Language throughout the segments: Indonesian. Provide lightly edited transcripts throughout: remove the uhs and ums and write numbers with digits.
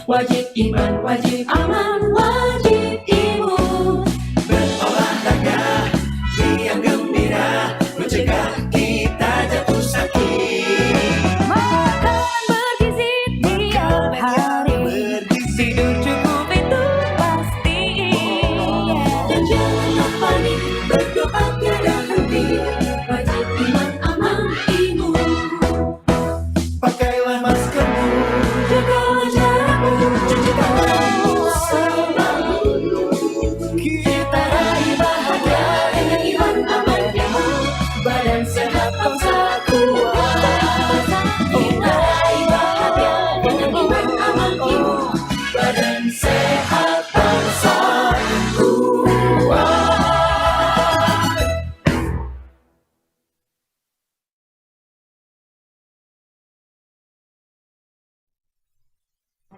wajib iman, wajib aman, wajib imun. Berolahraga, riang gembira, mencegah kita jatuh sakit. Makan bergizi tiap hari, tidur cukup itu pasti. Dan jangan lupa nih, berdoa tiada henti, wajib iman, aman, imun. Pakailah maskermu, jaga jarakmu, cuci tanganmu selalu. Kita raih bahagia dengan iman, aman, imun. Badan sehat, bangsa kuat. Kita raih bahagia dengan iman, aman, imun. Badan sehat, bangsa kuat.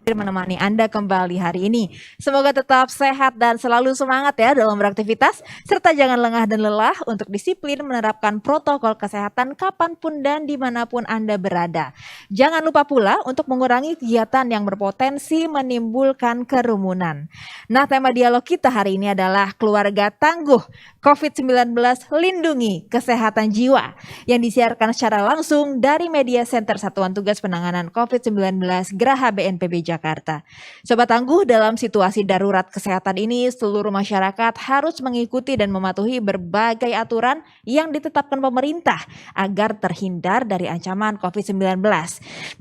Hadir menemani Anda kembali hari ini. Semoga tetap sehat dan selalu semangat ya dalam beraktivitas, serta jangan lengah dan lelah untuk disiplin menerapkan protokol kesehatan kapanpun dan dimanapun Anda berada. Jangan lupa pula untuk mengurangi kegiatan yang berpotensi menimbulkan kerumunan. Nah, tema dialog kita hari ini adalah keluarga tangguh COVID-19 lindungi kesehatan jiwa, yang disiarkan secara langsung dari Media Center Satuan Tugas Penanganan COVID-19 Geraha BNPB Jakarta. Sobat Tangguh, dalam situasi darurat kesehatan ini, seluruh masyarakat harus mengikuti dan mematuhi berbagai aturan yang ditetapkan pemerintah agar terhindar dari ancaman COVID-19.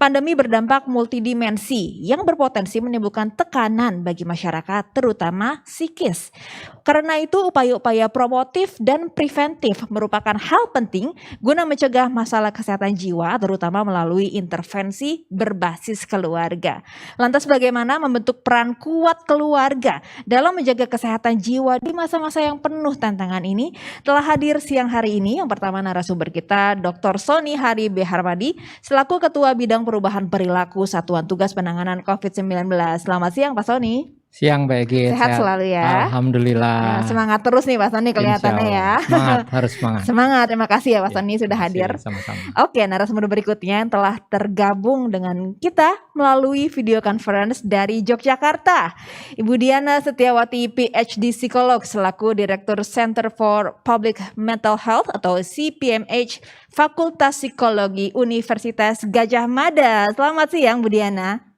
Pandemi berdampak multidimensi yang berpotensi menimbulkan tekanan bagi masyarakat, terutama psikis. Karena itu, upaya-upaya promotif dan preventif merupakan hal penting guna mencegah masalah kesehatan jiwa, terutama melalui intervensi berbasis keluarga. Lantas bagaimana membentuk peran kuat keluarga dalam menjaga kesehatan jiwa di masa-masa yang penuh tantangan ini? Telah hadir siang hari ini yang pertama narasumber kita, Dr. Sony Hari B. Harmadi, selaku Ketua Bidang Perubahan Perilaku Satuan Tugas Penanganan COVID-19. Selamat siang Pak Sony. Siang Mbak Egy, Sehat selalu ya. Alhamdulillah. Nah, semangat terus nih Pak Sony kelihatannya ya. Semangat, harus semangat. Semangat, terima kasih ya Pak Sony sudah hadir. Sama-sama. Oke, narasumber berikutnya yang telah tergabung dengan kita melalui video conference dari Yogyakarta. Ibu Diana Setiawati, PhD Psikolog, selaku Direktur Center for Public Mental Health atau CPMH Fakultas Psikologi Universitas Gadjah Mada. Selamat siang Bu Diana.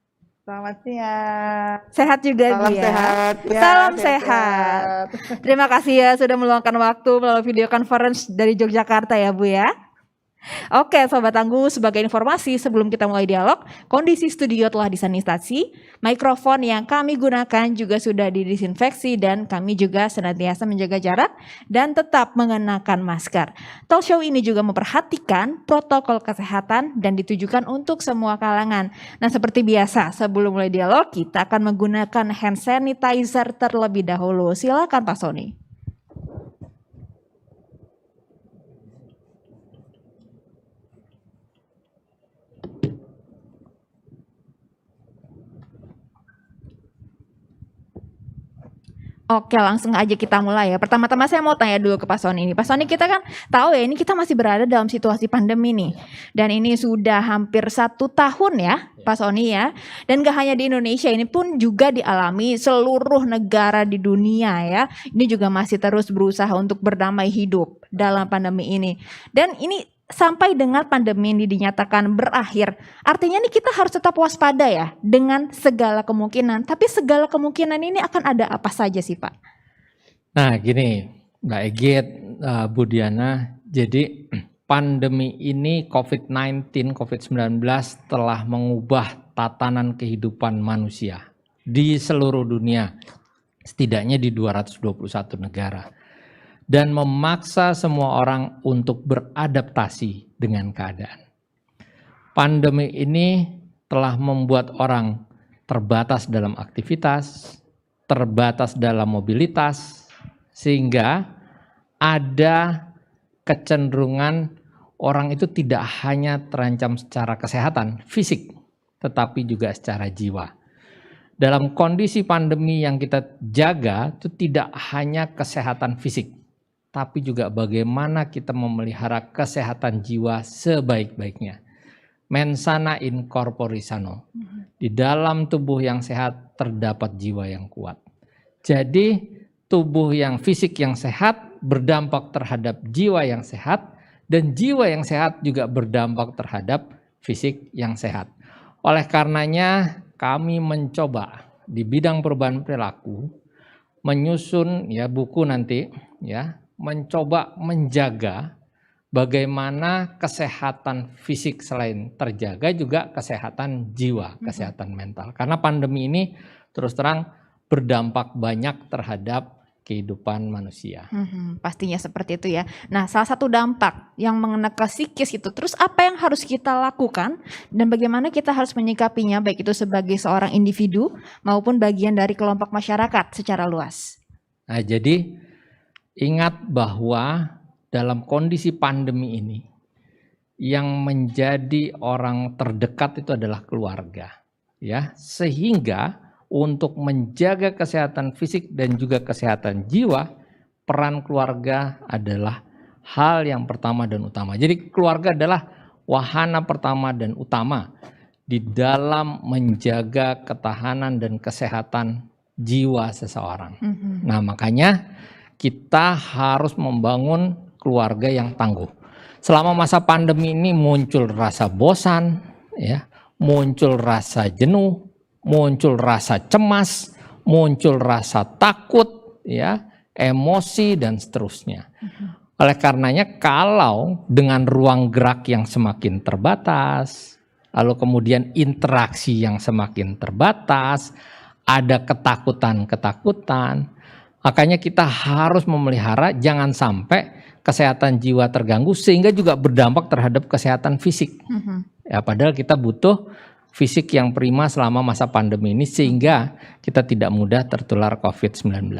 Selamat siang. Sehat juga Salam Bu ya. sehat. Ya, Salam sehat. Terima kasih ya sudah meluangkan waktu melalui video conference dari Yogyakarta ya Bu ya. Oke Sobat Tangguh, sebagai informasi sebelum kita mulai dialog, kondisi studio telah disanitasi, mikrofon yang kami gunakan juga sudah didisinfeksi dan kami juga senantiasa menjaga jarak dan tetap mengenakan masker. Talk show ini juga memperhatikan protokol kesehatan dan ditujukan untuk semua kalangan. Nah, seperti biasa sebelum mulai dialog kita akan menggunakan hand sanitizer terlebih dahulu. Silakan Pak Sony. Oke, langsung aja kita mulai ya. Pertama-tama saya mau tanya dulu ke Pak Sony ini. Pak Sony, kita kan tahu ya ini kita masih berada dalam situasi pandemi nih. Dan ini sudah hampir 1 tahun ya Pak Sony ya. Dan gak hanya di Indonesia, ini pun juga dialami seluruh negara di dunia ya. Ini juga masih terus berusaha untuk berdamai hidup dalam pandemi ini. Dan ini sampai dengan pandemi ini dinyatakan berakhir, artinya nih kita harus tetap waspada ya dengan segala kemungkinan. Tapi segala kemungkinan ini akan ada apa saja sih Pak? Nah gini Mbak Egy, Bu Diana, jadi pandemi ini COVID-19 telah mengubah tatanan kehidupan manusia di seluruh dunia, setidaknya di 221 negara. Dan memaksa semua orang untuk beradaptasi dengan keadaan. Pandemi ini telah membuat orang terbatas dalam aktivitas, terbatas dalam mobilitas, sehingga ada kecenderungan orang itu tidak hanya terancam secara kesehatan fisik, tetapi juga secara jiwa. Dalam kondisi pandemi yang kita jaga itu tidak hanya kesehatan fisik, tapi juga bagaimana kita memelihara kesehatan jiwa sebaik-baiknya. Mens sana in corpore sano. Di dalam tubuh yang sehat terdapat jiwa yang kuat. Jadi tubuh yang fisik yang sehat berdampak terhadap jiwa yang sehat, dan jiwa yang sehat juga berdampak terhadap fisik yang sehat. Oleh karenanya kami mencoba di bidang perubahan perilaku menyusun ya buku nanti ya, mencoba menjaga bagaimana kesehatan fisik selain terjaga juga kesehatan jiwa, kesehatan mental. Karena pandemi ini terus terang berdampak banyak terhadap kehidupan manusia. Pastinya seperti itu ya. Nah, salah satu dampak yang mengena ke psikis itu, terus apa yang harus kita lakukan dan bagaimana kita harus menyikapinya, baik itu sebagai seorang individu maupun bagian dari kelompok masyarakat secara luas. Nah, jadi ingat bahwa dalam kondisi pandemi ini yang menjadi orang terdekat itu adalah keluarga, ya, sehingga untuk menjaga kesehatan fisik dan juga kesehatan jiwa, peran keluarga adalah hal yang pertama dan utama. Jadi keluarga adalah wahana pertama dan utama di dalam menjaga ketahanan dan kesehatan jiwa seseorang. Nah, makanya kita harus membangun keluarga yang tangguh. Selama masa pandemi ini muncul rasa bosan, ya, muncul rasa jenuh, muncul rasa cemas, muncul rasa takut, ya, emosi dan seterusnya. Oleh karenanya kalau dengan ruang gerak yang semakin terbatas, lalu kemudian interaksi yang semakin terbatas, ada ketakutan-ketakutan, makanya kita harus memelihara jangan sampai kesehatan jiwa terganggu sehingga juga berdampak terhadap kesehatan fisik. Ya, padahal kita butuh fisik yang prima selama masa pandemi ini sehingga kita tidak mudah tertular COVID-19.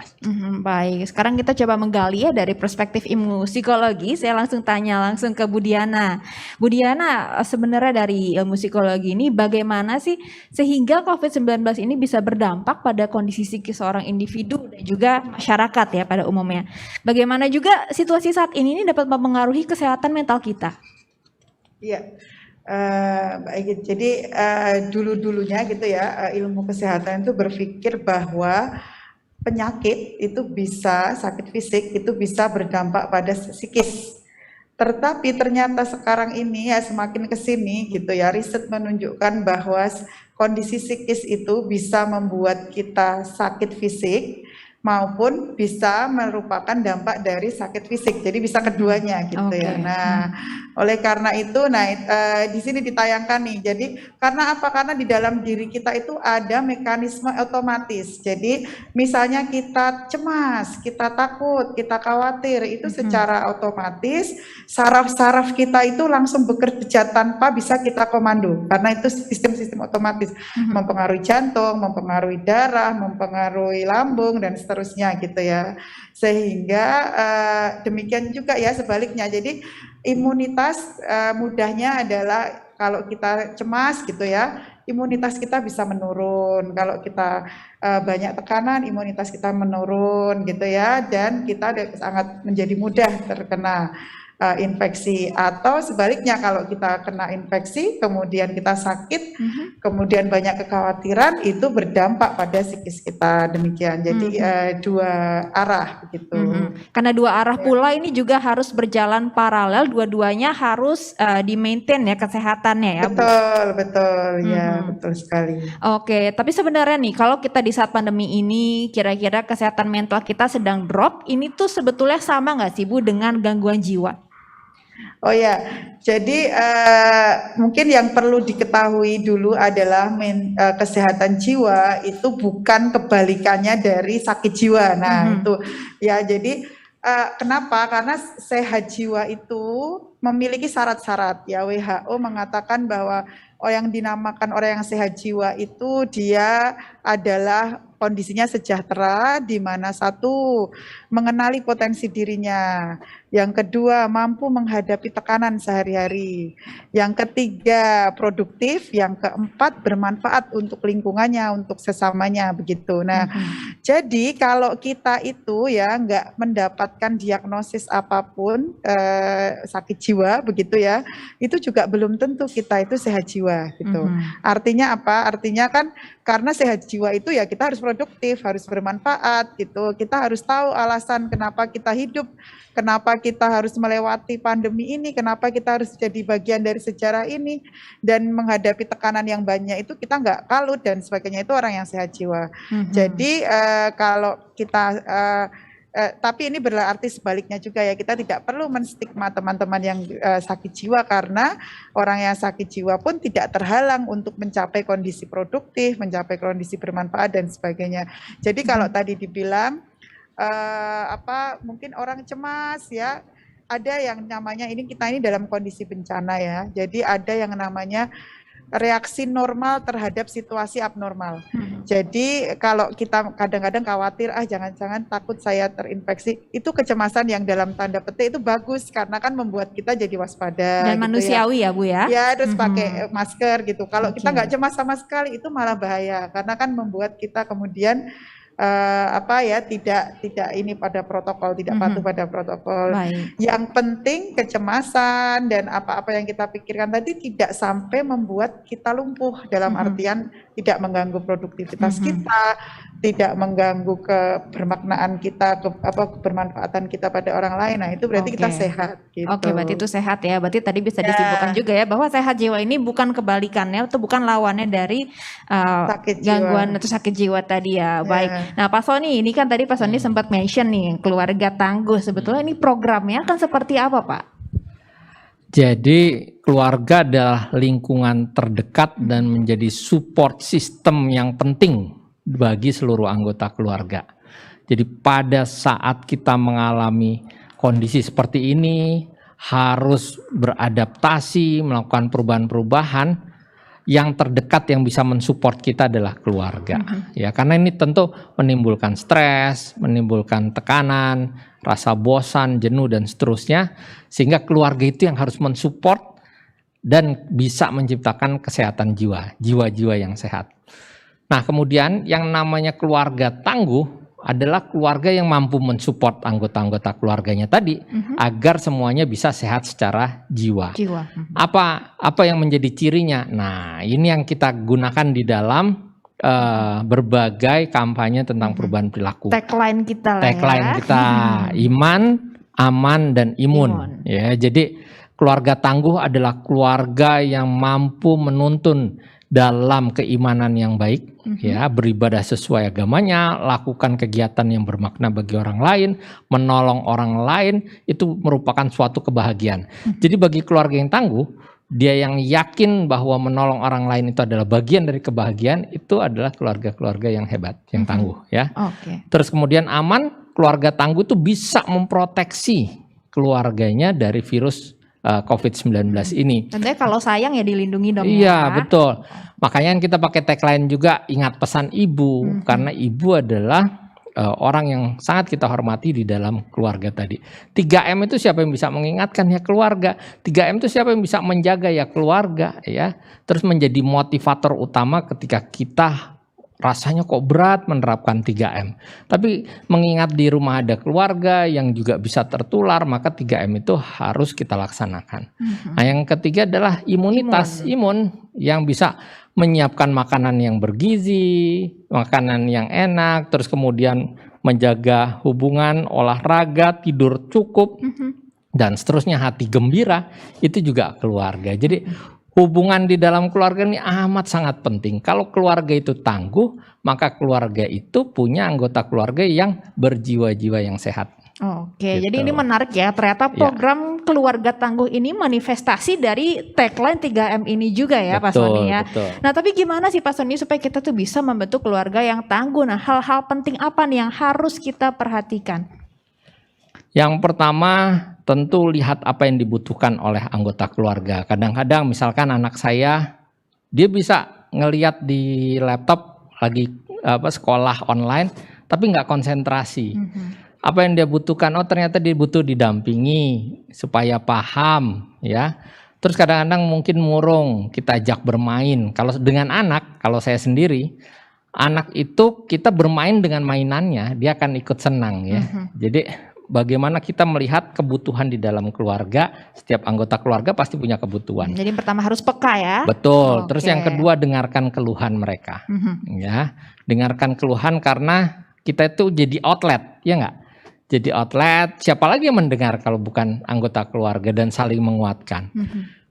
Baik, sekarang kita coba menggali ya dari perspektif ilmu psikologi. Saya langsung tanya langsung ke Bu Diana. Bu Diana, sebenarnya dari ilmu psikologi ini bagaimana sih sehingga COVID-19 ini bisa berdampak pada kondisi psikis seorang individu dan juga masyarakat ya pada umumnya. Bagaimana juga situasi saat ini dapat mempengaruhi kesehatan mental kita? Iya, baik. Jadi dulu-dulunya gitu ya, ilmu kesehatan itu berpikir bahwa penyakit itu bisa, sakit fisik itu bisa berdampak pada psikis. Tetapi ternyata sekarang ini ya semakin kesini gitu ya, riset menunjukkan bahwa kondisi psikis itu bisa membuat kita sakit fisik maupun bisa merupakan dampak dari sakit fisik. Jadi bisa keduanya gitu ya. Nah, oleh karena itu, di sini ditayangkan nih. Jadi karena apa? Karena di dalam diri kita itu ada mekanisme otomatis. Jadi misalnya kita cemas, kita takut, kita khawatir, itu secara otomatis saraf-saraf kita itu langsung bekerja tanpa bisa kita komando. Karena itu sistem-sistem otomatis mempengaruhi jantung, mempengaruhi darah, mempengaruhi lambung dan seterusnya gitu ya. Sehingga demikian juga ya sebaliknya. Jadi imunitas mudahnya adalah kalau kita cemas gitu ya, imunitas kita bisa menurun. Kalau kita banyak tekanan, imunitas kita menurun gitu ya, dan kita sangat menjadi mudah terkena infeksi. Atau sebaliknya kalau kita kena infeksi kemudian kita sakit, kemudian banyak kekhawatiran, itu berdampak pada psikis kita. Demikian. Jadi dua arah begitu. Karena dua arah pula ini juga harus berjalan paralel, dua-duanya harus di-maintain ya kesehatannya ya, Bu. Betul ya, betul sekali. Oke, tapi sebenarnya nih kalau kita di saat pandemi ini kira-kira kesehatan mental kita sedang drop, ini tuh sebetulnya sama nggak sih Bu dengan gangguan jiwa? Oh ya, jadi mungkin yang perlu diketahui dulu adalah kesehatan jiwa itu bukan kebalikannya dari sakit jiwa. Nah itu ya, jadi kenapa? Karena sehat jiwa itu memiliki syarat-syarat ya. WHO mengatakan bahwa yang dinamakan orang yang sehat jiwa itu dia adalah kondisinya sejahtera, di mana satu mengenali potensi dirinya, yang kedua mampu menghadapi tekanan sehari-hari, yang ketiga produktif, yang keempat bermanfaat untuk lingkungannya, untuk sesamanya begitu. Nah, jadi kalau kita itu ya nggak mendapatkan diagnosis apapun sakit jiwa begitu ya, itu juga belum tentu kita itu sehat jiwa gitu. Artinya apa? Artinya kan karena sehat jiwa itu ya kita harus produktif, harus bermanfaat gitu. Kita harus tahu alasan kenapa kita hidup, kenapa kita harus melewati pandemi ini, kenapa kita harus jadi bagian dari sejarah ini, dan menghadapi tekanan yang banyak itu kita nggak kalut dan sebagainya, itu orang yang sehat jiwa. Jadi kalau kita tapi ini berarti sebaliknya juga ya, kita tidak perlu menstigma teman-teman yang sakit jiwa, karena orang yang sakit jiwa pun tidak terhalang untuk mencapai kondisi produktif, mencapai kondisi bermanfaat dan sebagainya. Jadi kalau tadi dibilang mungkin orang cemas ya, ada yang namanya kita ini dalam kondisi bencana ya, jadi ada yang namanya reaksi normal terhadap situasi abnormal. Jadi kalau kita kadang-kadang khawatir, jangan-jangan takut saya terinfeksi, itu kecemasan yang dalam tanda petik itu bagus, karena kan membuat kita jadi waspada. Dan gitu manusiawi ya Bu ya? Ya, terus pakai masker gitu. Kalau kita nggak cemas sama sekali, itu malah bahaya, karena kan membuat kita kemudian tidak ini pada protokol, tidak patuh pada protokol. Baik. Yang penting kecemasan dan apa-apa yang kita pikirkan tadi tidak sampai membuat kita lumpuh, dalam artian tidak mengganggu produktivitas kita, tidak mengganggu kebermaknaan kita, kebermanfaatan kita pada orang lain. Nah, itu berarti kita sehat gitu. Oke, berarti itu sehat ya. Berarti tadi bisa disimpulkan juga ya bahwa sehat jiwa ini bukan kebalikannya atau bukan lawannya dari gangguan atau sakit jiwa tadi ya. Baik. Nah, Pak Sony, ini kan tadi Pak Sony sempat mention nih keluarga tangguh. Sebetulnya ini programnya kan seperti apa, Pak? Jadi keluarga adalah lingkungan terdekat dan menjadi support system yang penting bagi seluruh anggota keluarga. Jadi pada saat kita mengalami kondisi seperti ini, harus beradaptasi, melakukan perubahan-perubahan, yang terdekat yang bisa mensupport kita adalah keluarga. Ya, karena ini tentu menimbulkan stres, menimbulkan tekanan, rasa bosan, jenuh dan seterusnya, sehingga keluarga itu yang harus mensupport dan bisa menciptakan kesehatan jiwa-jiwa yang sehat. Nah, kemudian yang namanya keluarga tangguh adalah keluarga yang mampu mensupport anggota-anggota keluarganya tadi agar semuanya bisa sehat secara jiwa. Apa yang menjadi cirinya? Nah, ini yang kita gunakan di dalam berbagai kampanye tentang perubahan perilaku. Tagline kita lah Tagline kita, iman, aman, dan imun. Ya, jadi keluarga tangguh adalah keluarga yang mampu menuntun dalam keimanan yang baik, ya, beribadah sesuai agamanya, lakukan kegiatan yang bermakna bagi orang lain, menolong orang lain, itu merupakan suatu kebahagiaan. Jadi bagi keluarga yang tangguh, dia yang yakin bahwa menolong orang lain itu adalah bagian dari kebahagiaan, itu adalah keluarga-keluarga yang hebat, yang tangguh, ya. Terus kemudian aman, keluarga tangguh itu bisa memproteksi keluarganya dari virus COVID-19 ini. Tentunya kalau sayang ya dilindungi dong. Iya, betul. Makanya yang kita pakai tagline juga, ingat pesan ibu, karena ibu adalah orang yang sangat kita hormati di dalam keluarga tadi. 3M itu siapa yang bisa mengingatkan? Ya keluarga. 3M itu siapa yang bisa menjaga? Ya keluarga, ya. Terus menjadi motivator utama ketika kita rasanya kok berat menerapkan 3M. Tapi mengingat di rumah ada keluarga yang juga bisa tertular, maka 3M itu harus kita laksanakan. Nah, yang ketiga adalah imunitas. Imun yang bisa menyiapkan makanan yang bergizi, makanan yang enak, terus kemudian menjaga hubungan, olahraga, tidur cukup, dan seterusnya, hati gembira, itu juga keluarga. Jadi hubungan di dalam keluarga ini amat sangat penting. Kalau keluarga itu tangguh, maka keluarga itu punya anggota keluarga yang berjiwa-jiwa yang sehat. Oke, jadi ini menarik ya. Ternyata program keluarga tangguh ini manifestasi dari tagline 3M ini juga ya, Pak Sony ya. Nah, tapi gimana sih Pak Sony supaya kita tuh bisa membentuk keluarga yang tangguh? Nah, hal-hal penting apa nih yang harus kita perhatikan? Yang pertama, tentu lihat apa yang dibutuhkan oleh anggota keluarga. Kadang-kadang misalkan anak saya, dia bisa ngelihat di laptop lagi sekolah online tapi nggak konsentrasi. Apa yang dia butuhkan? Oh ternyata dia butuh didampingi supaya paham ya. Terus kadang-kadang mungkin murung, kita ajak bermain. Kalau dengan anak, kalau saya sendiri, anak itu kita bermain dengan mainannya, dia akan ikut senang ya. Jadi bagaimana kita melihat kebutuhan di dalam keluarga, setiap anggota keluarga pasti punya kebutuhan. Jadi pertama harus peka ya. Betul. Terus Oke. yang kedua dengarkan keluhan mereka. Ya, dengarkan keluhan karena kita itu jadi outlet, ya nggak? Jadi outlet, siapa lagi yang mendengar kalau bukan anggota keluarga dan saling menguatkan.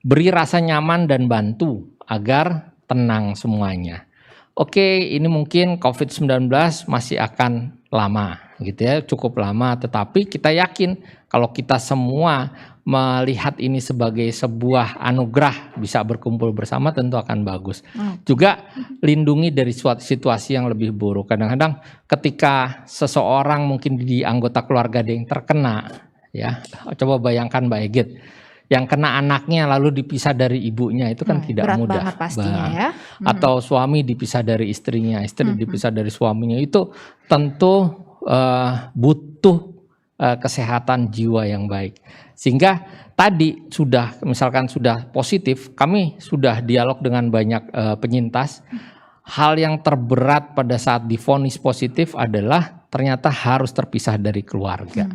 Beri rasa nyaman dan bantu agar tenang semuanya. Oke, ini mungkin COVID-19 masih akan lama gitu ya, cukup lama, tetapi kita yakin kalau kita semua melihat ini sebagai sebuah anugerah bisa berkumpul bersama tentu akan bagus. Juga lindungi dari suatu situasi yang lebih buruk. Kadang-kadang ketika seseorang mungkin di anggota keluarga ada yang terkena ya, coba bayangkan Mbak Egit, yang kena anaknya lalu dipisah dari ibunya itu kan tidak berat mudah. banget pastinya ya. Atau suami dipisah dari istrinya, istri dipisah dari suaminya, itu tentu butuh kesehatan jiwa yang baik. Sehingga tadi misalkan sudah positif, kami sudah dialog dengan banyak penyintas. Hal yang terberat pada saat divonis positif adalah ternyata harus terpisah dari keluarga.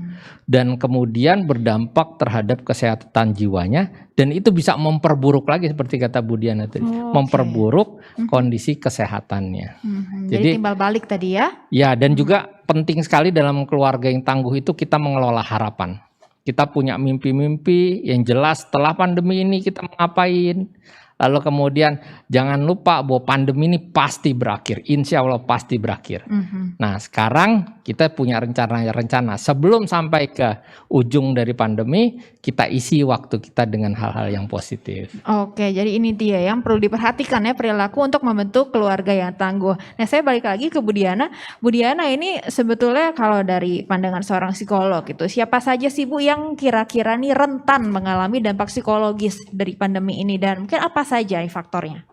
Dan kemudian berdampak terhadap kesehatan jiwanya, dan itu bisa memperburuk lagi seperti kata Bu Diana tadi, memperburuk kondisi kesehatannya. Jadi timbal balik tadi ya. Ya, dan juga penting sekali dalam keluarga yang tangguh itu kita mengelola harapan. Kita punya mimpi-mimpi yang jelas setelah pandemi ini kita mau ngapain. Lalu kemudian jangan lupa bahwa pandemi ini pasti berakhir, insya Allah pasti berakhir. Nah sekarang kita punya rencana sebelum sampai ke ujung dari pandemi, kita isi waktu kita dengan hal-hal yang positif. Oke, jadi ini dia yang perlu diperhatikan ya, perilaku untuk membentuk keluarga yang tangguh. Nah saya balik lagi ke Bu Diana. Bu Diana ini sebetulnya kalau dari pandangan seorang psikolog itu, siapa saja sih Bu yang kira-kira nih rentan mengalami dampak psikologis dari pandemi ini, dan mungkin apa saja nih faktornya?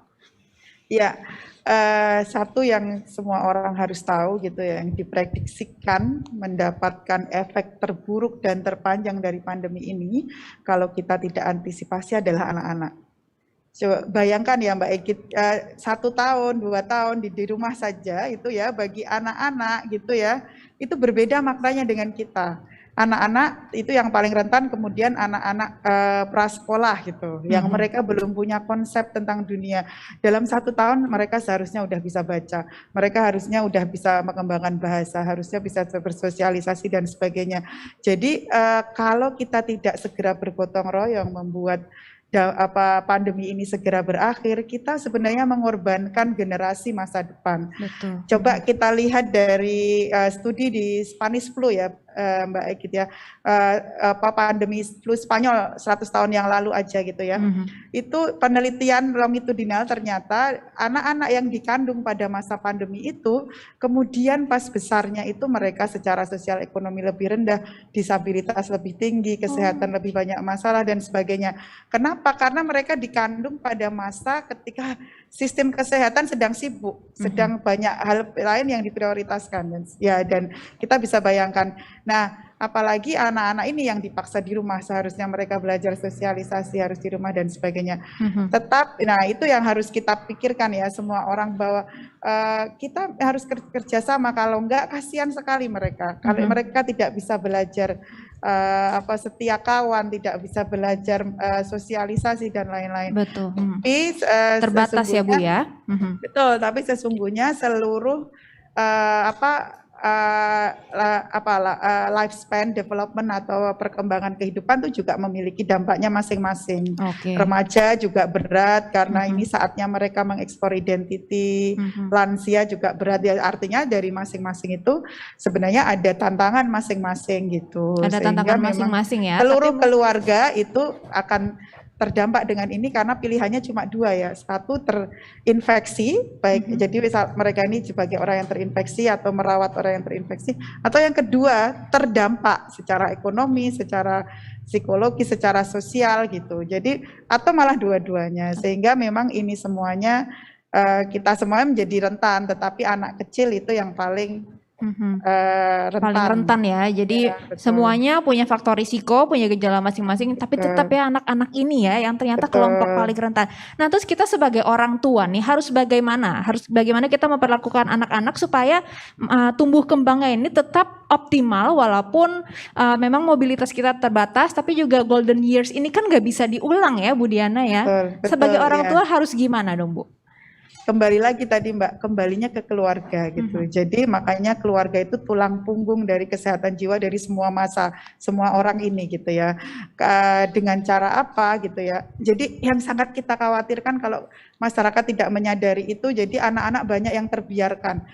Ya, satu yang semua orang harus tahu gitu ya, yang diprediksikan mendapatkan efek terburuk dan terpanjang dari pandemi ini kalau kita tidak antisipasi adalah anak-anak. Coba bayangkan ya Mbak Egit, 1 tahun, 2 tahun di rumah saja itu ya, bagi anak-anak gitu ya, itu berbeda maknanya dengan kita. Anak-anak itu yang paling rentan, kemudian anak-anak prasekolah gitu, yang mereka belum punya konsep tentang dunia. Dalam 1 tahun mereka seharusnya udah bisa baca, mereka harusnya udah bisa mengembangkan bahasa, harusnya bisa bersosialisasi dan sebagainya. Jadi kalau kita tidak segera bergotong royong membuat pandemi ini segera berakhir, kita sebenarnya mengorbankan generasi masa depan. Betul. Coba kita lihat dari studi di Spanish flu ya, Mbak Egit ya, pandemi flu Spanyol 100 tahun yang lalu aja gitu ya. Itu penelitian longitudinal, ternyata anak-anak yang dikandung pada masa pandemi itu kemudian pas besarnya itu mereka secara sosial ekonomi lebih rendah, disabilitas lebih tinggi, kesehatan lebih banyak masalah dan sebagainya. Kenapa? Karena mereka dikandung pada masa ketika sistem kesehatan sedang sibuk, sedang banyak hal lain yang diprioritaskan dan kita bisa bayangkan. Nah, apalagi anak-anak ini yang dipaksa di rumah, seharusnya mereka belajar sosialisasi harus di rumah dan sebagainya. Tetap, nah itu yang harus kita pikirkan ya semua orang, bahwa kita harus kerjasama, kalau enggak kasihan sekali mereka. Kalau mereka tidak bisa belajar setia kawan, tidak bisa belajar sosialisasi dan lain-lain. Betul. Tapi Terbatas ya Bu ya. Betul, tapi sesungguhnya seluruh lifespan development atau perkembangan kehidupan itu juga memiliki dampaknya masing-masing. Remaja juga berat karena ini saatnya mereka mengeksplor identity, lansia juga berat ya, artinya dari masing-masing itu sebenarnya ada tantangan masing-masing gitu. Ada tantangan masing-masing ya. Seluruh keluarga itu akan terdampak dengan ini karena pilihannya cuma 2 ya, satu terinfeksi, baik jadi misal mereka ini sebagai orang yang terinfeksi atau merawat orang yang terinfeksi, atau yang kedua terdampak secara ekonomi, secara psikologi, secara sosial gitu. Jadi atau malah dua-duanya, sehingga memang ini semuanya kita semuanya menjadi rentan, tetapi anak kecil itu yang paling rentan. Paling rentan ya. Jadi Ya, betul. semuanya punya faktor risiko, punya gejala masing-masing, tapi Betul. tetap ya anak-anak ini ya yang ternyata Betul. kelompok paling rentan. Nah, terus kita sebagai orang tua nih harus bagaimana? Harus bagaimana kita memperlakukan anak-anak supaya tumbuh kembangnya ini tetap optimal walaupun memang mobilitas kita terbatas, tapi juga golden years ini kan nggak bisa diulang ya, Bu Diana ya. Betul, Sebagai betul, orang ya. tua harus gimana dong, Bu? Kembali lagi tadi Mbak, kembalinya ke keluarga gitu. Jadi makanya keluarga itu tulang punggung dari kesehatan jiwa dari semua semua orang ini gitu ya. Dengan cara apa gitu ya. Jadi yang sangat kita khawatirkan kalau masyarakat tidak menyadari itu, jadi anak-anak banyak yang terbiarkan.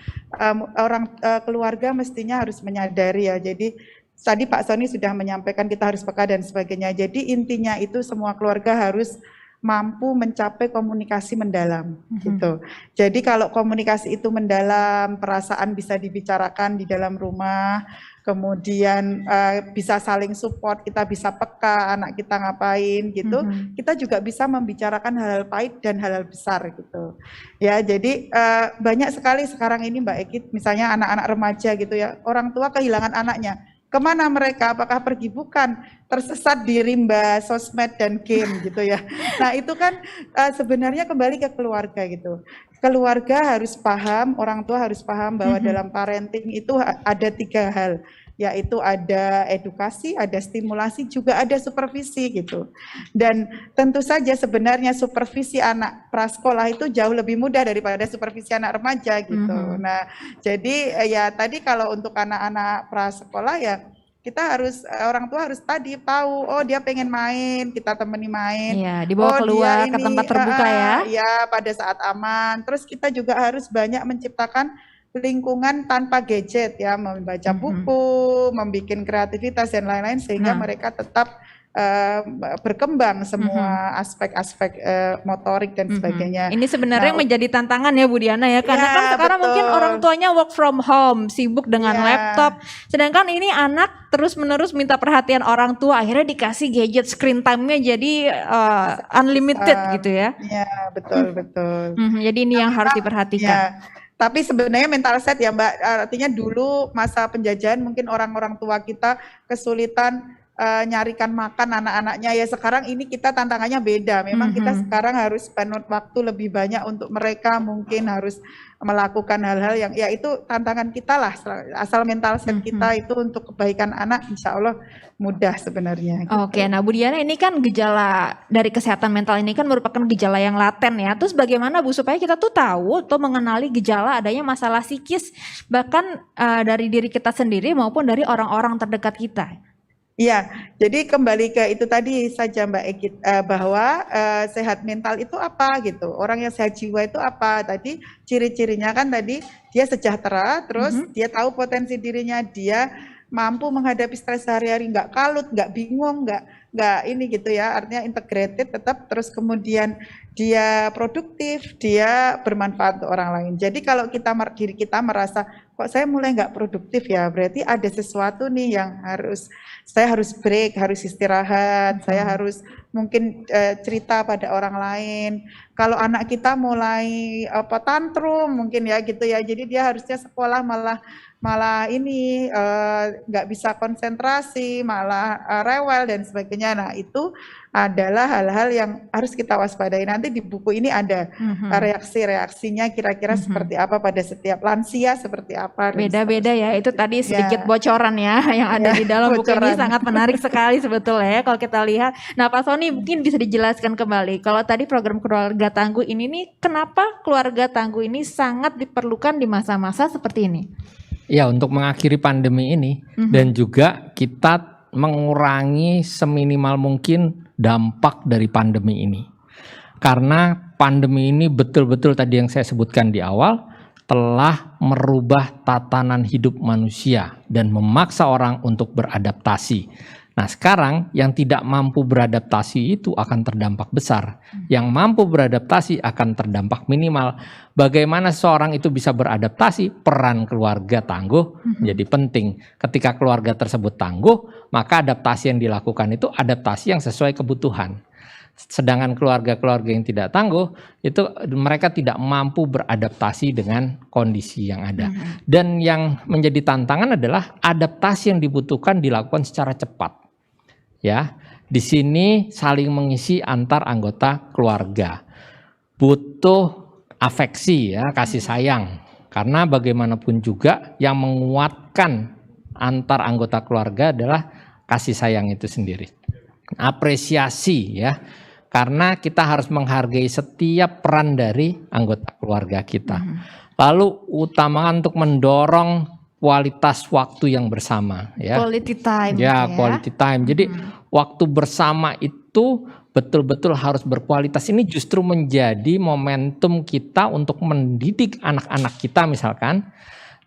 Keluarga mestinya harus menyadari ya. Jadi tadi Pak Sony sudah menyampaikan kita harus peka dan sebagainya. Jadi intinya itu semua keluarga harus mampu mencapai komunikasi mendalam gitu. Jadi kalau komunikasi itu mendalam, perasaan bisa dibicarakan di dalam rumah, kemudian bisa saling support, kita bisa peka anak kita ngapain gitu, kita juga bisa membicarakan hal-hal pahit dan hal-hal besar gitu. Ya, jadi banyak sekali sekarang ini Mbak Eki, misalnya anak-anak remaja gitu ya, orang tua kehilangan anaknya. Kemana mereka? Apakah pergi? Bukan, tersesat di rimba sosmed dan game gitu ya. Nah itu kan sebenarnya kembali ke keluarga gitu. Keluarga harus paham, orang tua harus paham bahwa dalam parenting itu ada 3 hal, yaitu ada edukasi, ada stimulasi, juga ada supervisi gitu. Dan tentu saja sebenarnya supervisi anak prasekolah itu jauh lebih mudah daripada supervisi anak remaja gitu. Nah, jadi ya tadi kalau untuk anak-anak prasekolah ya kita harus, orang tua harus tadi tahu, oh dia pengen main, kita temani main. Iya, dibawa keluar ke tempat terbuka ya. Ya, pada saat aman. Terus kita juga harus banyak menciptakan lingkungan tanpa gadget ya, membaca buku, membuat kreativitas dan lain-lain sehingga mereka tetap berkembang semua aspek-aspek motorik dan sebagainya. Ini sebenarnya yang menjadi tantangan ya Bu Diana ya, karena Ya, kan sekarang betul. mungkin orang tuanya work from home, sibuk dengan Ya. laptop, sedangkan ini anak terus-menerus minta perhatian orang tua, akhirnya dikasih gadget, screen time-nya jadi unlimited gitu ya. Ya, betul. Jadi ini yang harus diperhatikan. Ya. Tapi sebenarnya mental set ya Mbak, artinya dulu masa penjajahan mungkin orang-orang tua kita kesulitan nyarikan makan anak-anaknya, ya sekarang ini kita tantangannya beda. Memang kita sekarang harus spend waktu lebih banyak untuk mereka, mungkin harus melakukan hal-hal yang ya itu tantangan kita lah, asal mental set kita itu untuk kebaikan anak insya Allah mudah sebenarnya. Gitu. Oke, nah Bu Diana ini kan gejala dari kesehatan mental ini kan merupakan gejala yang laten ya. Terus bagaimana Bu supaya kita tuh tahu atau mengenali gejala adanya masalah psikis bahkan dari diri kita sendiri maupun dari orang-orang terdekat kita? Iya, jadi kembali ke itu tadi saja Mbak Eki, bahwa sehat mental itu apa gitu. Orang yang sehat jiwa itu apa? Tadi ciri-cirinya kan tadi dia sejahtera, terus dia tahu potensi dirinya, dia mampu menghadapi stres sehari-hari, nggak kalut, nggak bingung, nggak ini gitu ya. Artinya integrated tetap, terus kemudian dia produktif, dia bermanfaat untuk orang lain. Jadi kalau diri kita merasa kok saya mulai nggak produktif ya, berarti ada sesuatu nih yang saya harus break, harus istirahat, saya harus mungkin cerita pada orang lain. Kalau anak kita mulai tantrum mungkin ya gitu ya, jadi dia harusnya sekolah malah ini nggak bisa konsentrasi, malah rewel dan sebagainya. Nah itu adalah hal-hal yang harus kita waspadai. Nanti di buku ini ada reaksi-reaksinya kira-kira seperti apa pada setiap lansia, seperti apa. Beda-beda ya, itu tadi sedikit bocoran ya yang ada di dalam buku ini, sangat menarik sekali sebetulnya ya kalau kita lihat. Nah Pak Sony mungkin bisa dijelaskan kembali, kalau tadi program keluarga tangguh ini nih, kenapa keluarga tangguh ini sangat diperlukan di masa-masa seperti ini? Ya, untuk mengakhiri pandemi ini dan juga kita mengurangi seminimal mungkin dampak dari pandemi ini. Karena pandemi ini betul-betul tadi yang saya sebutkan di awal telah merubah tatanan hidup manusia dan memaksa orang untuk beradaptasi. Nah, sekarang yang tidak mampu beradaptasi itu akan terdampak besar. Yang mampu beradaptasi akan terdampak minimal. Bagaimana seorang itu bisa beradaptasi? Peran keluarga tangguh menjadi penting. Ketika keluarga tersebut tangguh, maka adaptasi yang dilakukan itu adaptasi yang sesuai kebutuhan. Sedangkan keluarga-keluarga yang tidak tangguh itu mereka tidak mampu beradaptasi dengan kondisi yang ada. Dan yang menjadi tantangan adalah adaptasi yang dibutuhkan dilakukan secara cepat. Ya, di sini saling mengisi antar anggota keluarga. Butuh afeksi ya, kasih sayang. Karena bagaimanapun juga yang menguatkan antar anggota keluarga adalah kasih sayang itu sendiri. Apresiasi ya. Karena kita harus menghargai setiap peran dari anggota keluarga kita. Lalu utamakan untuk mendorong kualitas waktu yang bersama ya. Quality time. Ya, gitu quality time. Jadi waktu bersama itu betul-betul harus berkualitas. Ini justru menjadi momentum kita untuk mendidik anak-anak kita misalkan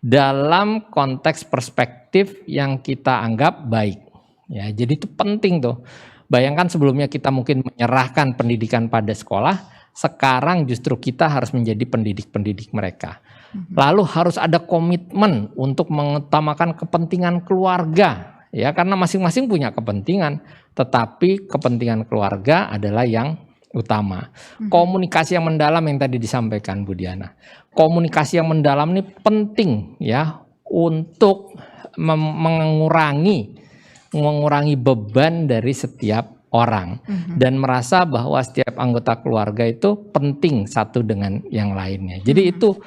dalam konteks perspektif yang kita anggap baik. Ya, jadi itu penting tuh. Bayangkan sebelumnya kita mungkin menyerahkan pendidikan pada sekolah, sekarang justru kita harus menjadi pendidik-pendidik mereka. Lalu harus ada komitmen untuk mengutamakan kepentingan keluarga, ya karena masing-masing punya kepentingan, tetapi kepentingan keluarga adalah yang utama. Komunikasi yang mendalam yang tadi disampaikan Bu Diana. Komunikasi yang mendalam ini penting ya untuk mengurangi beban dari setiap orang dan merasa bahwa setiap anggota keluarga itu penting satu dengan yang lainnya. Jadi itu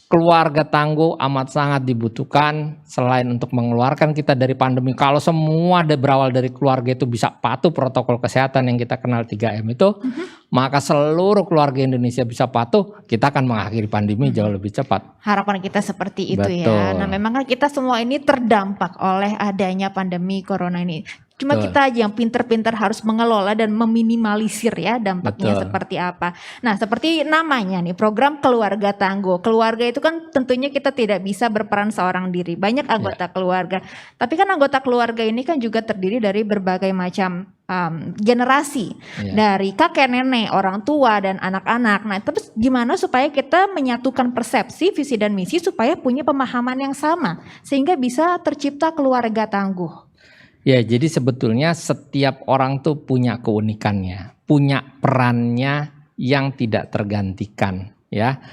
keluarga tangguh amat sangat dibutuhkan selain untuk mengeluarkan kita dari pandemi. Kalau semua berawal dari keluarga itu bisa patuh protokol kesehatan yang kita kenal 3M itu, maka seluruh keluarga Indonesia bisa patuh, kita akan mengakhiri pandemi jauh lebih cepat. Harapan kita seperti itu ya. Betul. Nah memang kan kita semua ini terdampak oleh adanya pandemi corona ini. Cuma kita aja yang pinter-pinter harus mengelola dan meminimalisir ya dampaknya seperti apa. Nah seperti namanya nih program keluarga tangguh. Keluarga itu kan tentunya kita tidak bisa berperan seorang diri. Banyak anggota keluarga. Tapi kan anggota keluarga ini kan juga terdiri dari berbagai macam generasi. Dari kakek nenek, orang tua dan anak-anak. Nah terus gimana supaya kita menyatukan persepsi, visi dan misi supaya punya pemahaman yang sama. Sehingga bisa tercipta keluarga tangguh. Ya, jadi sebetulnya setiap orang tuh punya keunikannya, punya perannya yang tidak tergantikan, ya.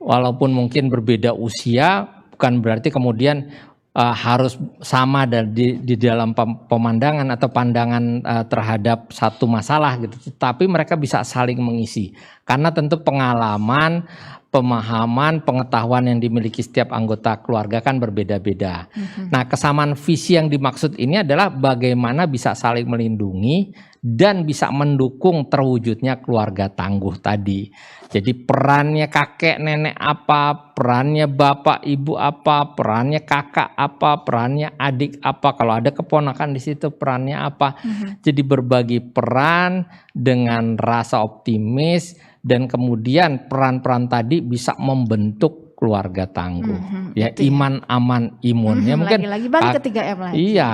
Walaupun mungkin berbeda usia, bukan berarti kemudian harus sama di dalam pemandangan atau pandangan terhadap satu masalah gitu. Tapi mereka bisa saling mengisi, karena tentu pengalaman, pemahaman, pengetahuan yang dimiliki setiap anggota keluarga kan berbeda-beda. Nah, kesamaan visi yang dimaksud ini adalah bagaimana bisa saling melindungi dan bisa mendukung terwujudnya keluarga tangguh tadi. Jadi perannya kakek nenek apa, perannya bapak ibu apa, perannya kakak apa, perannya adik apa, kalau ada keponakan di situ perannya apa. Jadi berbagi peran dengan rasa optimis dan kemudian peran-peran tadi bisa membentuk keluarga tangguh. Ya, iman, aman, imun. Ya mungkin lagi-lagi balik ke 3M lagi. Iya.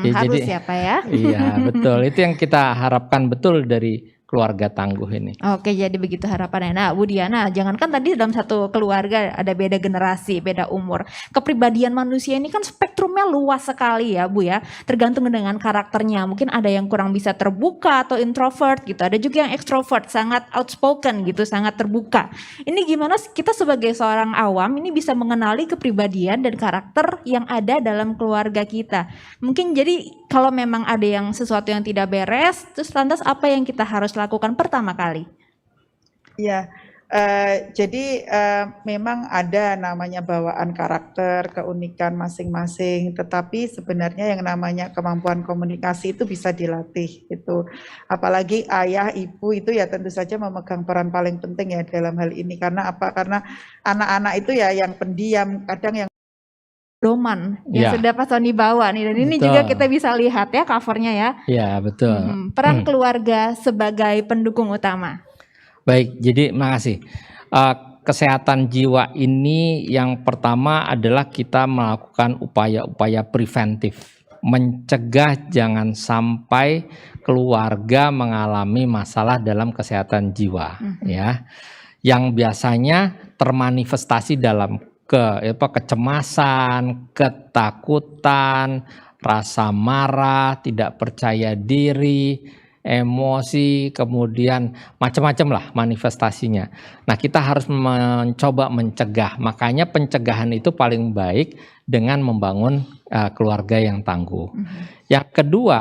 Ya, harus jadi, siapa ya? Iya, betul. Itu yang kita harapkan betul dari keluarga tangguh ini. Oke, jadi begitu harapannya. Nah, Bu Diana, jangankan tadi dalam satu keluarga ada beda generasi, beda umur. Kepribadian manusia ini kan spektrumnya luas sekali ya, Bu ya. Tergantung dengan karakternya. Mungkin ada yang kurang bisa terbuka atau introvert gitu. Ada juga yang extrovert, sangat outspoken gitu, sangat terbuka. Ini gimana kita sebagai seorang awam ini bisa mengenali kepribadian dan karakter yang ada dalam keluarga kita. Mungkin jadi kalau memang ada yang sesuatu yang tidak beres, terus lantas apa yang kita harus lakukan pertama kali? Ya, jadi memang ada namanya bawaan karakter, keunikan masing-masing, tetapi sebenarnya yang namanya kemampuan komunikasi itu bisa dilatih gitu. Apalagi ayah, ibu itu ya tentu saja memegang peran paling penting ya dalam hal ini. Karena apa? Karena anak-anak itu ya yang pendiam, kadang yang Doman yang sudah Pak Sony bawa nih, dan ini juga kita bisa lihat ya covernya ya. Ya, betul. Peran keluarga sebagai pendukung utama. Baik, jadi makasih. Kesehatan jiwa ini yang pertama adalah kita melakukan upaya-upaya preventif, mencegah jangan sampai keluarga mengalami masalah dalam kesehatan jiwa, ya, yang biasanya termanifestasi dalam kecemasan, ketakutan, rasa marah, tidak percaya diri, emosi, kemudian macam-macam lah manifestasinya. Nah, kita harus mencoba mencegah. Makanya pencegahan itu paling baik dengan membangun keluarga yang tangguh. Yang kedua,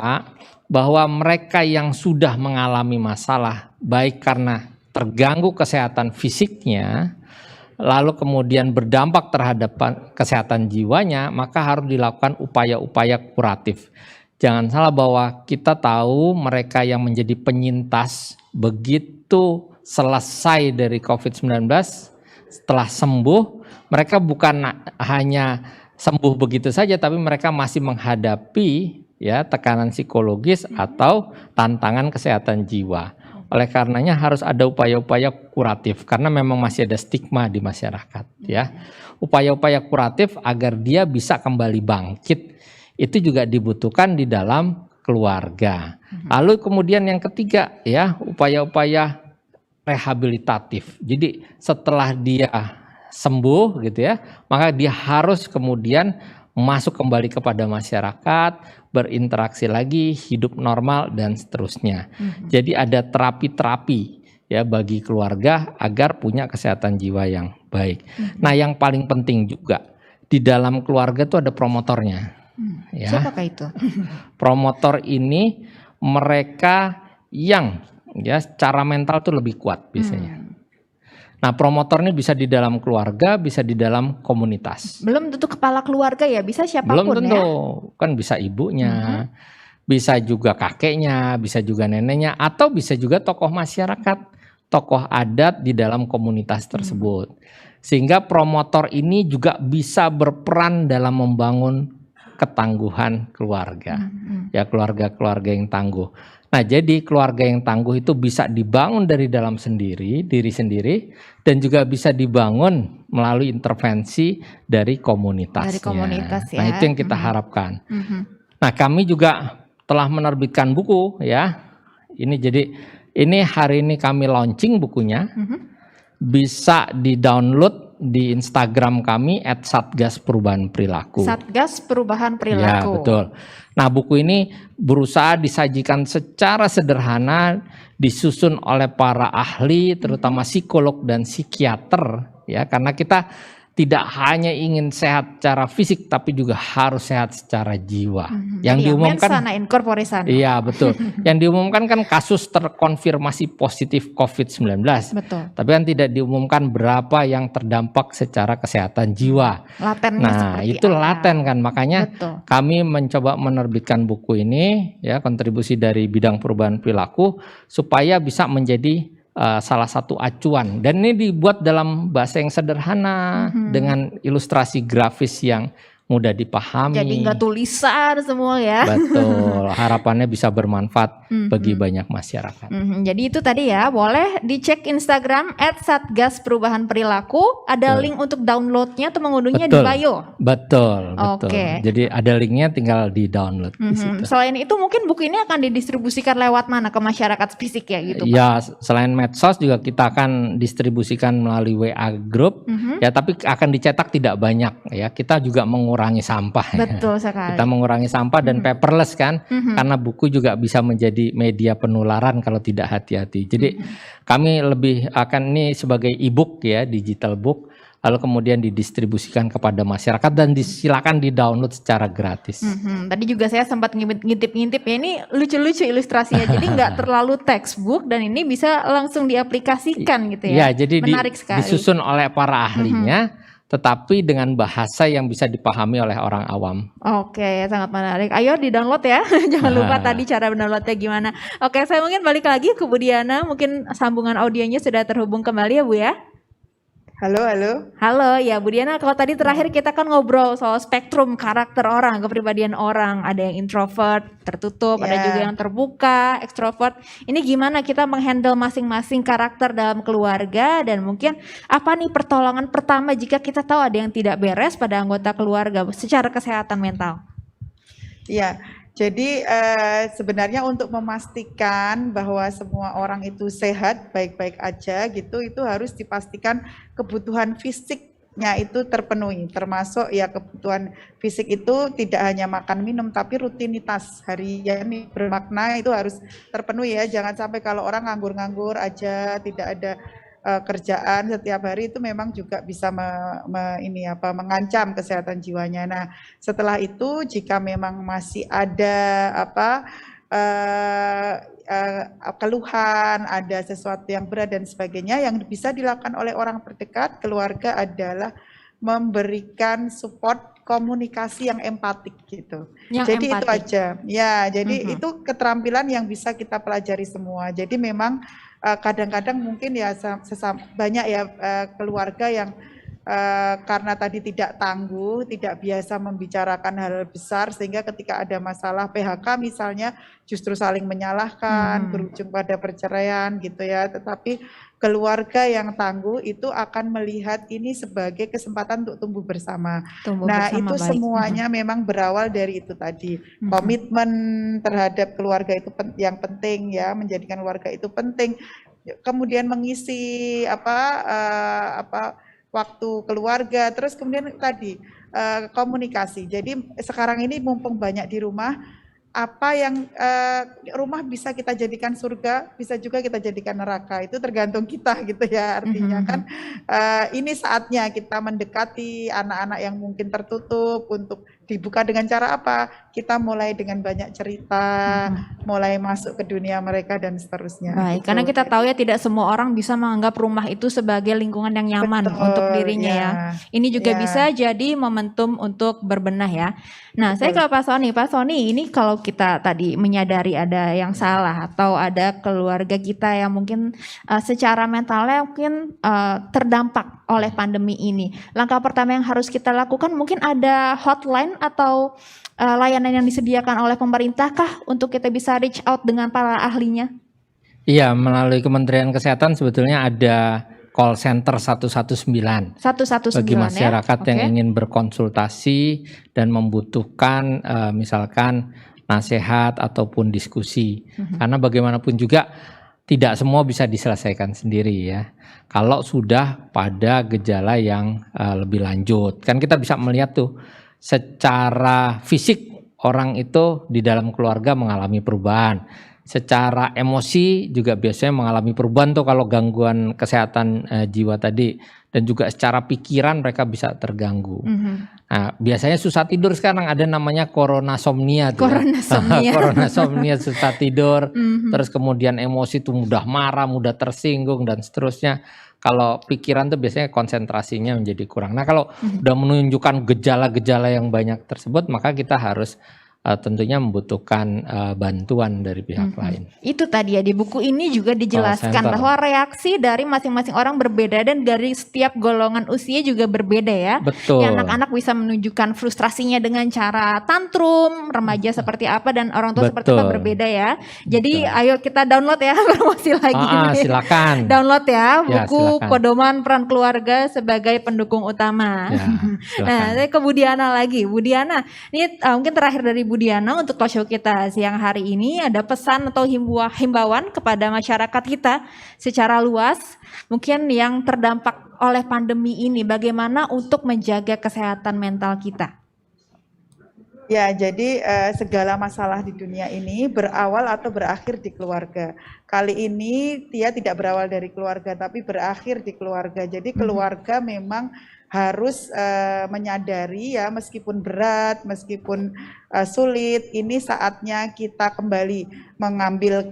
bahwa mereka yang sudah mengalami masalah, baik karena terganggu kesehatan fisiknya, lalu kemudian berdampak terhadap kesehatan jiwanya, maka harus dilakukan upaya-upaya kuratif. Jangan salah bahwa kita tahu mereka yang menjadi penyintas begitu selesai dari COVID-19, setelah sembuh, mereka bukan hanya sembuh begitu saja, tapi mereka masih menghadapi ya tekanan psikologis atau tantangan kesehatan jiwa. Oleh karenanya harus ada upaya-upaya kuratif karena memang masih ada stigma di masyarakat ya. Upaya-upaya kuratif agar dia bisa kembali bangkit itu juga dibutuhkan di dalam keluarga. Lalu kemudian yang ketiga ya, upaya-upaya rehabilitatif. Jadi setelah dia sembuh gitu ya, maka dia harus kemudian masuk kembali kepada masyarakat, berinteraksi lagi, hidup normal dan seterusnya. Jadi ada terapi-terapi ya bagi keluarga agar punya kesehatan jiwa yang baik. Nah, yang paling penting juga di dalam keluarga itu ada promotornya. Ya. Siapakah itu? Promotor ini mereka yang ya secara mental tuh lebih kuat biasanya. Nah, promotor ini bisa di dalam keluarga, bisa di dalam komunitas. Belum tentu kepala keluarga ya, bisa siapapun. Belum tentu, ya. kan bisa ibunya, bisa juga kakeknya, bisa juga neneknya, atau bisa juga tokoh masyarakat, tokoh adat di dalam komunitas tersebut. Sehingga promotor ini juga bisa berperan dalam membangun ketangguhan keluarga, ya keluarga-keluarga yang tangguh. Nah, jadi keluarga yang tangguh itu bisa dibangun dari dalam diri sendiri, dan juga bisa dibangun melalui intervensi dari komunitasnya. Dari komunitas ya. Nah, itu yang kita harapkan. Nah, kami juga telah menerbitkan buku ya. Ini hari ini kami launching bukunya. Bisa di-download di Instagram kami @Satgas Perubahan Perilaku. Satgas Perubahan Perilaku. Ya, betul. Nah, buku ini berusaha disajikan secara sederhana, disusun oleh para ahli, terutama psikolog dan psikiater, ya, karena kita tidak hanya ingin sehat secara fisik, tapi juga harus sehat secara jiwa. Yang diumumkan, mens sana in corpore sano. iya betul. Yang diumumkan kan kasus terkonfirmasi positif COVID-19. Betul. Tapi kan tidak diumumkan berapa yang terdampak secara kesehatan jiwa. Latennya Nah, seperti itu apa? laten kan, makanya Betul. kami mencoba menerbitkan buku ini ya, kontribusi dari bidang perubahan perilaku supaya bisa menjadi salah satu acuan, dan ini dibuat dalam bahasa yang sederhana dengan ilustrasi grafis yang mudah dipahami. Jadi nggak tulisan semua ya. Betul, harapannya bisa bermanfaat bagi banyak masyarakat. Jadi itu tadi ya, boleh dicek Instagram @Satgas Perubahan Perilaku. Ada link untuk downloadnya atau mengunduhnya di bio. Betul. Oke. Jadi ada linknya, tinggal di download di situ. Selain itu mungkin buku ini akan didistribusikan lewat mana ke masyarakat fisik ya gitu Pak? Ya, selain medsos juga kita akan distribusikan melalui WA group. Ya, tapi akan dicetak tidak banyak ya. Kita juga mengurangi sampah. Betul sekali. Kita mengurangi sampah dan paperless kan, karena buku juga bisa menjadi media penularan kalau tidak hati-hati. Jadi kami lebih akan ini sebagai e-book ya, digital book, lalu kemudian didistribusikan kepada masyarakat dan silakan di-download secara gratis. Tadi juga saya sempat ngintip-ngintip ya, ini lucu-lucu ilustrasinya. Jadi nggak terlalu textbook dan ini bisa langsung diaplikasikan gitu ya. Ya, jadi menarik sekali. disusun oleh para ahlinya, tetapi dengan bahasa yang bisa dipahami oleh orang awam. Oke, sangat menarik. Ayo di-download ya. Jangan lupa tadi cara downloadnya gimana. Oke, saya mungkin balik lagi ke Bu Diana. Mungkin sambungan audionya sudah terhubung kembali ya Bu ya. Halo. Halo, ya Bu Diana, kalau tadi terakhir kita kan ngobrol soal spektrum karakter orang, kepribadian orang. Ada yang introvert, tertutup, ada juga yang terbuka, ekstrovert. Ini gimana kita menghandle masing-masing karakter dalam keluarga, dan mungkin apa nih pertolongan pertama jika kita tahu ada yang tidak beres pada anggota keluarga secara kesehatan mental? Iya, jadi sebenarnya untuk memastikan bahwa semua orang itu sehat, baik-baik aja gitu, itu harus dipastikan kebutuhan fisik fisiknya itu terpenuhi, termasuk ya kebutuhan fisik itu tidak hanya makan minum tapi rutinitas harian ini bermakna itu harus terpenuhi ya. Jangan sampai kalau orang nganggur-nganggur aja tidak ada kerjaan setiap hari itu memang juga bisa mengancam kesehatan jiwanya. Nah, setelah itu jika memang masih ada keluhan, ada sesuatu yang berat dan sebagainya, yang bisa dilakukan oleh orang terdekat, keluarga adalah memberikan support komunikasi yang empatik gitu. Jadi itu aja. Ya, jadi itu keterampilan yang bisa kita pelajari semua. Jadi memang kadang-kadang mungkin ya banyak ya keluarga yang karena tadi tidak tangguh, tidak biasa membicarakan hal besar sehingga ketika ada masalah PHK misalnya justru saling menyalahkan, berujung pada perceraian gitu ya. Tetapi keluarga yang tangguh itu akan melihat ini sebagai kesempatan untuk tumbuh bersama. Itu baik. Semuanya memang berawal dari itu tadi. Komitmen terhadap keluarga itu yang penting ya, menjadikan keluarga itu penting. Kemudian mengisi waktu keluarga, terus kemudian tadi komunikasi. Jadi sekarang ini mumpung banyak di rumah, apa yang rumah bisa kita jadikan surga, bisa juga kita jadikan neraka. Itu tergantung kita gitu ya. Artinya kan ini saatnya kita mendekati anak-anak yang mungkin tertutup untuk dibuka dengan cara apa? Kita mulai dengan banyak cerita, mulai masuk ke dunia mereka dan seterusnya. Baik, gitu. Karena kita tahu ya tidak semua orang bisa menganggap rumah itu sebagai lingkungan yang nyaman untuk dirinya ya. Ini juga bisa jadi momentum untuk berbenah ya. Nah, saya ke Pak Sony. Pak Sony, ini kalau kita tadi menyadari ada yang salah atau ada keluarga kita yang mungkin secara mentalnya mungkin terdampak oleh pandemi ini. Langkah pertama yang harus kita lakukan mungkin ada hotline atau layanan yang disediakan oleh pemerintah kah untuk kita bisa reach out dengan para ahlinya? Iya, melalui Kementerian Kesehatan sebetulnya ada call center 119 bagi masyarakat yang ingin berkonsultasi dan membutuhkan misalkan nasihat ataupun diskusi. Karena bagaimanapun juga tidak semua bisa diselesaikan sendiri ya. Kalau sudah pada gejala yang lebih lanjut, kan kita bisa melihat tuh secara fisik orang itu di dalam keluarga mengalami perubahan. Secara emosi juga biasanya mengalami perubahan tuh kalau gangguan kesehatan jiwa tadi, dan juga secara pikiran mereka bisa terganggu. Nah, biasanya susah tidur sekarang ada namanya coronasomnia tuh. Coronasomnia susah tidur. Terus kemudian emosi tuh mudah marah, mudah tersinggung dan seterusnya. Kalau pikiran tuh biasanya konsentrasinya menjadi kurang. Nah, kalau udah menunjukkan gejala-gejala yang banyak tersebut, maka kita harus tentunya membutuhkan bantuan dari pihak lain. Itu tadi ya, di buku ini juga dijelaskan bahwa reaksi dari masing-masing orang berbeda dan dari setiap golongan usia juga berbeda ya. Betul. Yang anak-anak bisa menunjukkan frustrasinya dengan cara tantrum, remaja seperti apa dan orang tua seperti apa berbeda ya. Jadi ayo kita download ya, promosi lagi. Silakan. Download ya buku Pedoman Peran Keluarga sebagai Pendukung Utama. Ya, nah, saya ke Bu Diana lagi. Bu Diana, ini mungkin terakhir dari Bu Diana untuk talk show kita siang hari ini, ada pesan atau himbauan kepada masyarakat kita secara luas mungkin yang terdampak oleh pandemi ini, bagaimana untuk menjaga kesehatan mental kita? Ya, jadi segala masalah di dunia ini berawal atau berakhir di keluarga. Kali ini dia tidak berawal dari keluarga tapi berakhir di keluarga. Jadi keluarga memang harus menyadari ya, meskipun berat, meskipun sulit, ini saatnya kita kembali mengambil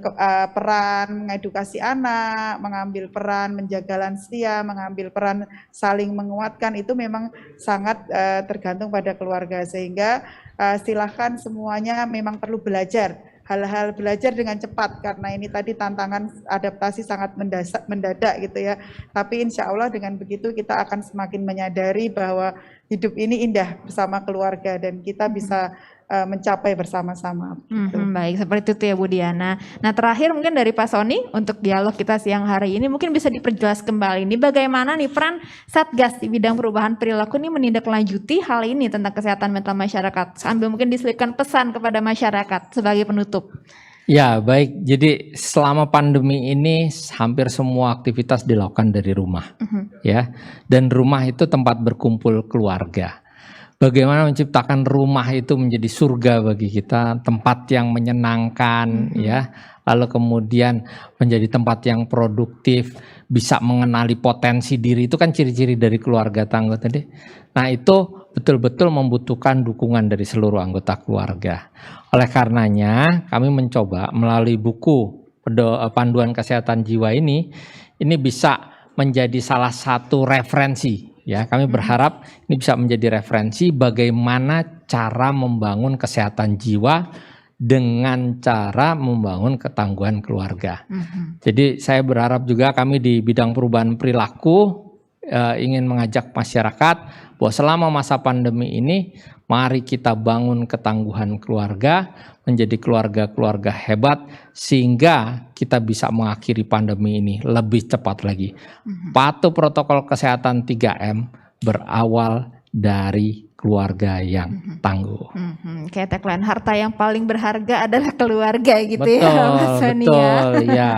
peran mengedukasi anak, mengambil peran menjaga lansia, mengambil peran saling menguatkan. Itu memang sangat tergantung pada keluarga, sehingga silahkan semuanya memang perlu belajar. Hal-hal belajar dengan cepat karena ini tadi tantangan adaptasi sangat mendadak gitu ya. Tapi insya Allah dengan begitu kita akan semakin menyadari bahwa hidup ini indah bersama keluarga dan kita bisa mencapai bersama-sama. Baik, seperti itu ya Bu Diana. Nah, terakhir mungkin dari Pak Sony untuk dialog kita siang hari ini mungkin bisa diperjelas kembali nih bagaimana nih peran Satgas di bidang perubahan perilaku ini menindaklanjuti hal ini tentang kesehatan mental masyarakat, sambil mungkin diselipkan pesan kepada masyarakat sebagai penutup. Ya, baik. Jadi selama pandemi ini hampir semua aktivitas dilakukan dari rumah, ya. Dan rumah itu tempat berkumpul keluarga. Bagaimana menciptakan rumah itu menjadi surga bagi kita, tempat yang menyenangkan, ya. Lalu kemudian menjadi tempat yang produktif, bisa mengenali potensi diri, itu kan ciri-ciri dari keluarga tangga tadi. Nah, itu betul-betul membutuhkan dukungan dari seluruh anggota keluarga. Oleh karenanya, kami mencoba melalui buku panduan kesehatan jiwa ini bisa menjadi salah satu referensi. Ya, kami berharap ini bisa menjadi referensi bagaimana cara membangun kesehatan jiwa dengan cara membangun ketangguhan keluarga. Jadi saya berharap juga kami di bidang perubahan perilaku ingin mengajak masyarakat bahwa selama masa pandemi ini mari kita bangun ketangguhan keluarga menjadi keluarga-keluarga hebat sehingga kita bisa mengakhiri pandemi ini lebih cepat lagi. Patuh protokol kesehatan 3M berawal dari keluarga yang tangguh. Kayak tagline harta yang paling berharga adalah keluarga gitu Betul, ya Mas Sony ya. betul, ya.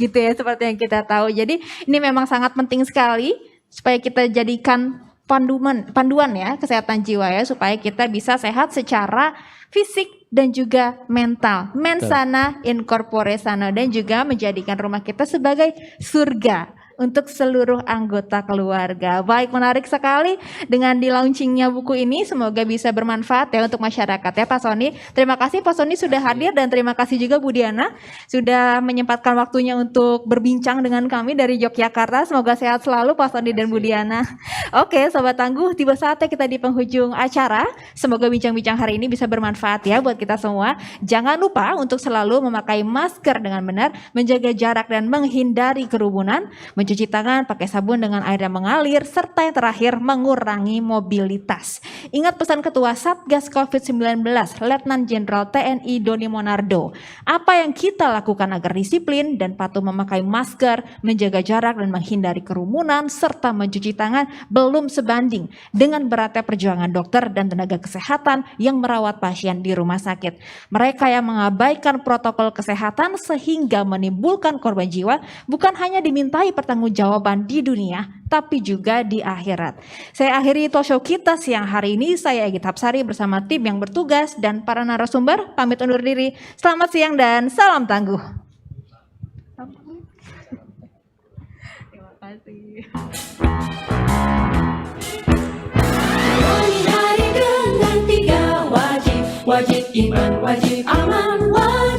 Gitu ya seperti yang kita tahu. Jadi ini memang sangat penting sekali supaya kita jadikan panduan ya kesehatan jiwa ya supaya kita bisa sehat secara fisik dan juga mental. Mens sana in corpore sano dan juga menjadikan rumah kita sebagai surga untuk seluruh anggota keluarga. Baik, menarik sekali dengan di launchingnya buku ini. Semoga bisa bermanfaat ya untuk masyarakat ya Pak Sony. Terima kasih Pak Sony sudah hadir dan terima kasih juga Bu Diana sudah menyempatkan waktunya untuk berbincang dengan kami dari Yogyakarta. Semoga sehat selalu Pak Sony dan Bu Diana. Oke, Sobat Tangguh, tiba saatnya kita di penghujung acara. Semoga bincang-bincang hari ini bisa bermanfaat ya buat kita semua. Jangan lupa untuk selalu memakai masker dengan benar, menjaga jarak dan menghindari kerumunan, mencuci tangan pakai sabun dengan air yang mengalir, serta yang terakhir mengurangi mobilitas. Ingat pesan Ketua Satgas COVID-19, Letnan Jenderal TNI Doni Monardo. Apa yang kita lakukan agar disiplin dan patuh memakai masker, menjaga jarak dan menghindari kerumunan, serta mencuci tangan belum sebanding dengan beratnya perjuangan dokter dan tenaga kesehatan yang merawat pasien di rumah sakit. Mereka yang mengabaikan protokol kesehatan sehingga menimbulkan korban jiwa bukan hanya dimintai pertanggungjawaban di dunia, tapi juga di akhirat. Saya akhiri talk show kita siang hari ini. Saya Egit Hapsari bersama tim yang bertugas dan para narasumber pamit undur diri. Selamat siang dan salam tangguh. Terima kasih. Hari dengan 3 wajib, wajib iman, wajib aman, wajib